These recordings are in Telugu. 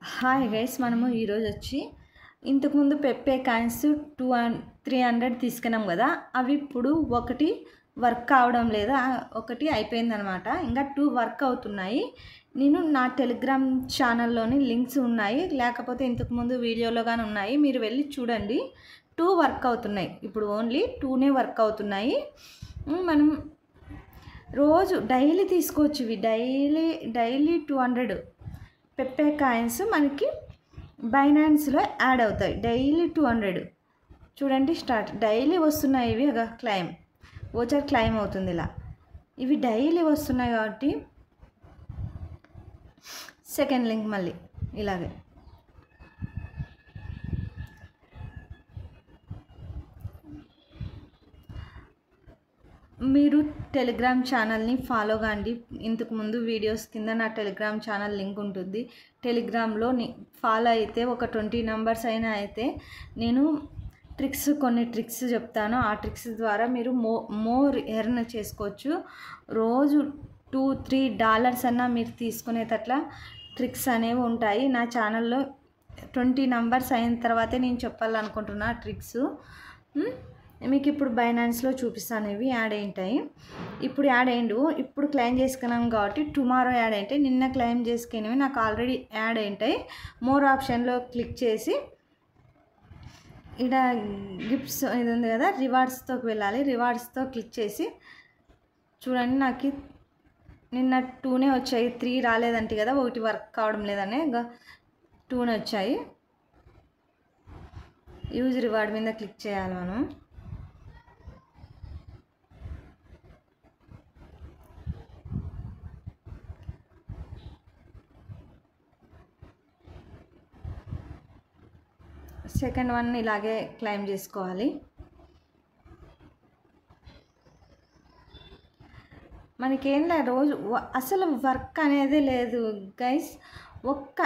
హాయ్ గైస్, మనము ఈరోజు వచ్చి ఇంతకుముందు పెప్పే కాయిన్స్ 300 తీసుకున్నాం కదా. అవి ఇప్పుడు ఒకటి వర్క్ కావడం లేదు, ఒకటి అయిపోయిందనమాట. ఇంకా 2 వర్క్ అవుతున్నాయి. నేను నా టెలిగ్రామ్ ఛానల్లోని లింక్స్ ఉన్నాయి, లేకపోతే ఇంతకుముందు వీడియోలో కానీ ఉన్నాయి, మీరు వెళ్ళి చూడండి. 2 వర్క్ అవుతున్నాయి, ఇప్పుడు ఓన్లీ 2నే వర్క్ అవుతున్నాయి. మనం రోజు డైలీ తీసుకోవచ్చు. ఇవి డైలీ 200 పెప్పే కాయిన్స్ మనకి బైనాన్స్లో యాడ్ అవుతాయి. డైలీ 200 చూడండి, స్టార్ట్ డైలీ వస్తున్నాయి. ఇవి ఓచర్ క్లైమ్ అవుతుంది. ఇలా ఇవి డైలీ వస్తున్నాయి కాబట్టి సెకండ్ లింక్ మళ్ళీ ఇలాగే మీరు టెలిగ్రామ్ ఛానల్ని ఫాలో కాండి. ఇంతకుముందు వీడియోస్ కింద నా టెలిగ్రామ్ ఛానల్ లింక్ ఉంటుంది. టెలిగ్రామ్లో ఫాలో అయితే ఒక 20 నంబర్స్ అయినా అయితే నేను కొన్ని ట్రిక్స్ చెప్తాను. ఆ ట్రిక్స్ ద్వారా మీరు మోర్ ఎర్న్ చేసుకోవచ్చు. రోజు $2-3 అన్నా మీరు తీసుకునేటట్ల ట్రిక్స్ అనేవి ఉంటాయి. నా ఛానల్లో 20 నంబర్స్ అయిన తర్వాతే నేను చెప్పాలనుకుంటున్నా ట్రిక్స్. మీకు ఇప్పుడు బైనాన్స్లో చూపిస్తాను. ఇవి యాడ్ అయింటాయి. ఇప్పుడు యాడ్ అయ్యిండు, ఇప్పుడు క్లెయిమ్ చేసుకున్నాం కాబట్టి టుమారో యాడ్ అయింటాయి. నిన్న క్లెయిమ్ చేసుకునేవి నాకు ఆల్రెడీ యాడ్ అయింటాయి. మోర్ ఆప్షన్లో క్లిక్ చేసి ఇక్కడ గిఫ్ట్స్ ఇది ఉంది కదా, రివార్డ్స్తోకి వెళ్ళాలి. రివార్డ్స్తో క్లిక్ చేసి చూడండి, నాకు నిన్న 2నే వచ్చాయి, 3 రాలేదంటే కదా, ఒకటి వర్క్ కావడం లేదనే ఇంకా 2నే వచ్చాయి. యూజ్ రివార్డ్ మీద క్లిక్ చేయాలి మనం. సెకండ్ వన్ ఇలాగే క్లెయిమ్ చేసుకోవాలి. మనకేం లేదు, రోజు అసలు వర్క్ అనేది లేదు గైస్. ఒక్క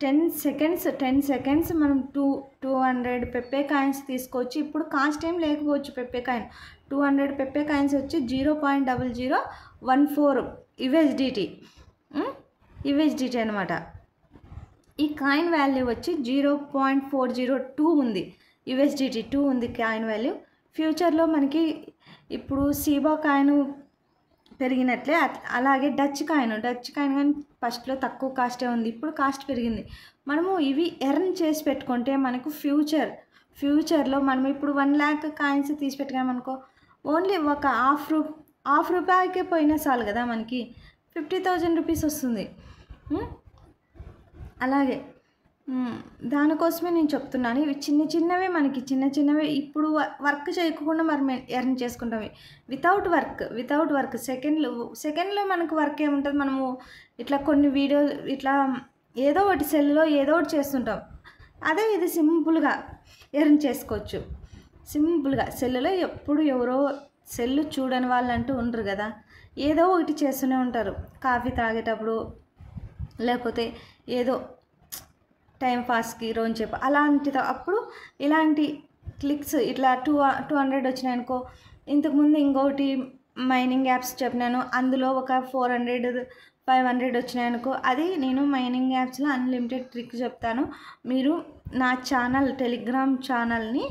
10 సెకండ్స్ మనం 200 పెప్పే కాయిన్స్ తీసుకోవచ్చు. ఇప్పుడు కాస్ట్ ఏం లేకపోవచ్చు. పెప్పే కాయిన్ 200 పెప్పే కాయిన్స్ వచ్చి 0.0014 యుఎస్డిటీ అనమాట. ఈ కాయిన్ వాల్యూ వచ్చి 0.402 ఉంది. యుఎస్డిటీ 2 ఉంది కాయిన్ వాల్యూ. ఫ్యూచర్లో మనకి ఇప్పుడు సీబా కాయిన్ పెరిగినట్లే అలాగే డచ్ కాయిన్ కానీ ఫస్ట్లో తక్కువ కాస్టే ఉంది, ఇప్పుడు కాస్ట్ పెరిగింది. మనము ఇవి ఎర్న్ చేసి పెట్టుకుంటే మనకు ఫ్యూచర్లో మనం ఇప్పుడు 1 lakh కాయిన్స్ తీసి పెట్టుకున్నామనుకో, ఓన్లీ ఒక హాఫ్ రూపాయికే పోయినా చాలు కదా, మనకి 50,000 రూపీస్ వస్తుంది. అలాగే దానికోసమే నేను చెప్తున్నాను. ఇవి చిన్నవే మనకి చిన్నవే. ఇప్పుడు వర్క్ చేయకుండా మనం ఎర్న్ చేసుకుంటాం వితౌట్ వర్క్. సెకండ్లో మనకు వర్క్ ఏముంటుంది, మనము ఇట్లా కొన్ని వీడియోలు ఇట్లా ఏదో ఒకటి సెల్లో ఏదో ఒకటి చేస్తుంటాం. అదే ఇది సింపుల్గా ఎర్న్ చేసుకోవచ్చు. సింపుల్గా సెల్లులో ఎప్పుడు ఎవరో సెల్లు చూడని వాళ్ళంటూ ఉండరు కదా, ఏదో ఒకటి చేస్తూనే ఉంటారు. కాఫీ తాగేటప్పుడు, లేకపోతే ఏదో టైం పాస్కి రోజుసేపు అలాంటిది. అప్పుడు ఇలాంటి క్లిక్స్ ఇట్లా 200 వచ్చినాయనుకో. ఇంతకుముందు ఇంకొకటి మైనింగ్ యాప్స్ చెప్పినాను, అందులో ఒక 400-500 వచ్చినాయనుకో. అది నేను మైనింగ్ యాప్స్లో అన్లిమిటెడ్ ట్రిక్ చెప్తాను. మీరు నా టెలిగ్రామ్ ఛానల్ని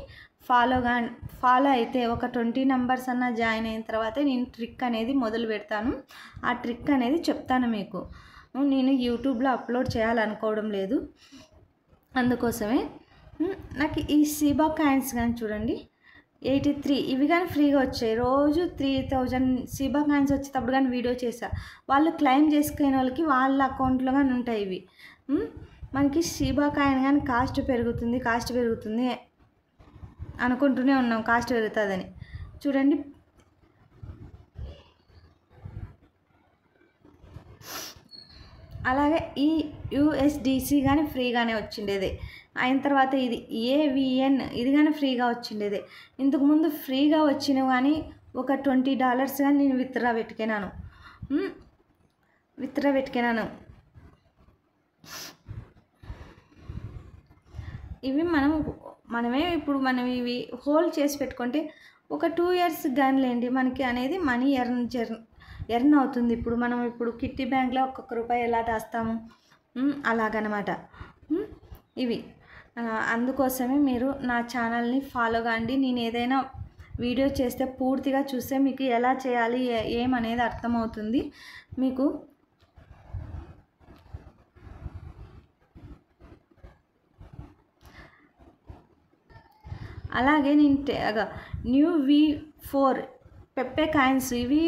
ఫాలో అయితే ఒక 20 నంబర్స్ అన్నా జాయిన్ అయిన తర్వాతే నేను ట్రిక్ అనేది మొదలు పెడతాను. ఆ ట్రిక్ అనేది చెప్తాను మీకు. నేను యూట్యూబ్లో అప్లోడ్ చేయాలనుకోవడం లేదు, అందుకోసమే. నాకు ఈ సీబా కాయిన్స్ కానీ చూడండి, 83 ఇవి కానీ ఫ్రీగా వచ్చాయి. రోజు 3000 సీబా కాయిన్స్ వచ్చేటప్పుడు కానీ వీడియో చేశా. వాళ్ళు క్లెయిమ్ చేసుకునే వాళ్ళకి వాళ్ళ అకౌంట్లో కానీ ఉంటాయి ఇవి. మనకి సీబా కాయిన్ కానీ కాస్ట్ పెరుగుతుంది అనుకుంటూనే ఉన్నాం, కాస్ట్ పెరుగుతుందని. చూడండి, అలాగే ఈ యూఎస్డిసి కానీ ఫ్రీగానే వచ్చిండేది. అయిన తర్వాత ఇది ఏవిఎన్ ఇది కానీ ఫ్రీగా వచ్చిండేది. ఇంతకుముందు ఫ్రీగా వచ్చినవి కానీ ఒక $20 కానీ నేను విత్డ్రా పెట్టుకున్నాను. ఇవి మనమే ఇప్పుడు మనం ఇవి హోల్డ్ చేసి పెట్టుకుంటే ఒక 2 years కానీ లేండి, మనకి అనేది మనీ ఎర్న్ అవుతుంది. ఇప్పుడు మనం కిట్టి బ్యాంక్లో ఒక్కొక్క రూపాయి ఎలా దాస్తాము అలాగనమాట. ఇవి. అందుకోసమే మీరు నా ఛానల్ని ఫాలో కాండి. నేను ఏదైనా వీడియో చేస్తే పూర్తిగా చూస్తే మీకు ఎలా చేయాలి ఏమనేది అర్థమవుతుంది మీకు. అలాగే నేను న్యూ V4 పెప్పే కాయిన్స్ ఇవి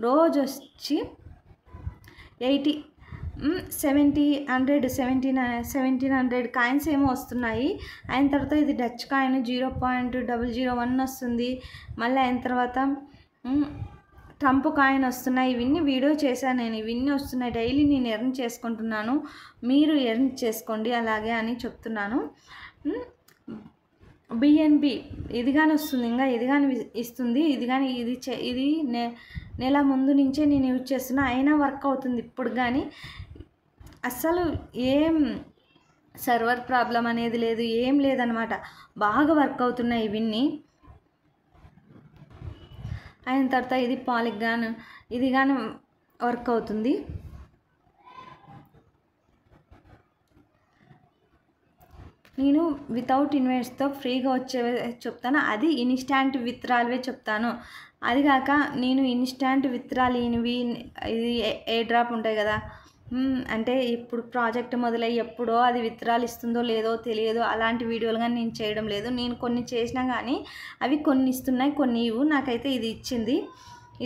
రోజు వచ్చి 80 1700 కాయిన్స్ ఏమో వస్తున్నాయి. అయిన తర్వాత ఇది డచ్ కాయిన్ 0.001 వస్తుంది. మళ్ళీ అయిన తర్వాత ట్రంప్ కాయిన్ వస్తున్నాయి. ఇవన్నీ వీడియో చేశాను నేను. ఇవన్నీ వస్తున్నాయి. డైలీ నేను ఎర్న్ చేసుకుంటున్నాను, మీరు ఎర్న్ చేసుకోండి అలాగే అని చెప్తున్నాను. BNB ఇది కానీ వస్తుంది, ఇంకా ఇది కానీ ఇస్తుంది. ఇది కానీ ఇది నెల ముందు నుంచే నేను యూజ్ చేస్తున్నా, అయినా వర్క్ అవుతుంది ఇప్పుడు. కానీ అస్సలు ఏం సర్వర్ ప్రాబ్లం అనేది లేదు, ఏం లేదనమాట. బాగా వర్క్ అవుతున్నాయి ఇవన్నీ. అయిన తర్వాత ఇది పాలిగాన్ ఇది కానీ వర్క్ అవుతుంది. నేను వితౌట్ ఇన్వెస్ట్తో ఫ్రీగా వచ్చేవే చెప్తాను, అది ఇన్స్టాంట్ విత్డ్రాల్వే చెప్తాను. అది కాక నేను ఇన్స్టాంట్ విత్డ్రాల్ ఇది ఏ డ్రాప్ ఉంటాయి కదా, అంటే ఇప్పుడు ప్రాజెక్ట్ మొదలయ్యి ఎప్పుడో అది విత్డ్రాల్ ఇస్తుందో లేదో తెలియదు. అలాంటి వీడియోలు కానీ నేను చేయడం లేదు. నేను కొన్ని చేసినా కానీ అవి కొన్ని ఇస్తున్నాయి, కొన్ని ఇవ్వు. నాకైతే ఇది ఇచ్చింది.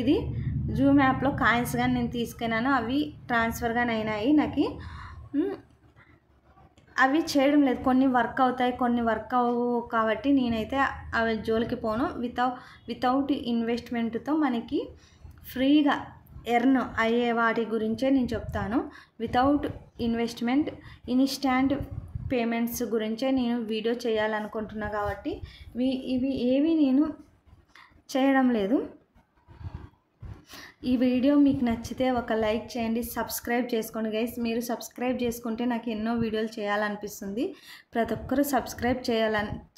ఇది జూమ్ యాప్లో కాయిన్స్ కానీ నేను తీసుకున్నాను, అవి ట్రాన్స్ఫర్ కానీ అయినాయి నాకు. అవి చేయడం లేదు, కొన్ని వర్క్ అవుతాయి, కొన్ని వర్క్ అవ్వవు. కాబట్టి నేనైతే అవి జోలికి పోను. వితౌట్ ఇన్వెస్ట్మెంట్తో మనకి ఫ్రీగా ఎర్న్ అయ్యే వాటి గురించే నేను చెప్తాను. వితౌట్ ఇన్వెస్ట్మెంట్ ఇన్స్టాంట్ పేమెంట్స్ గురించే నేను వీడియో చేయాలనుకుంటున్నా. కాబట్టి ఇవి ఏవి నేను చేయడం లేదు. ఈ వీడియో మీకు నచ్చితే ఒక లైక్ చేయండి, సబ్స్క్రైబ్ చేసుకోండి గైస్. మీరు సబ్స్క్రైబ్ చేసుకుంటే నాకు ఎన్నో వీడియోలు చేయాలనిపిస్తుంది. ప్రతి ఒక్కరూ సబ్స్క్రైబ్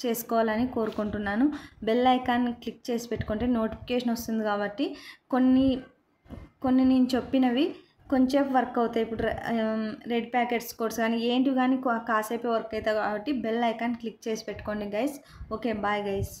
చేసుకోవాలని కోరుకుంటున్నాను. బెల్ ఐకాన్ క్లిక్ చేసి పెట్టుకుంటే నోటిఫికేషన్ వస్తుంది. కాబట్టి కొన్ని నేను చెప్పినవి కొంచెం వర్క్ అవుతాయి. ఇప్పుడు రెడ్ ప్యాకెట్స్ కోర్స్ కానీ ఏంటి కానీ కాసేపే వర్క్ అవుతాయి. కాబట్టి బెల్ ఐకాన్ క్లిక్ చేసి పెట్టుకోండి గైస్. Okay, bye guys.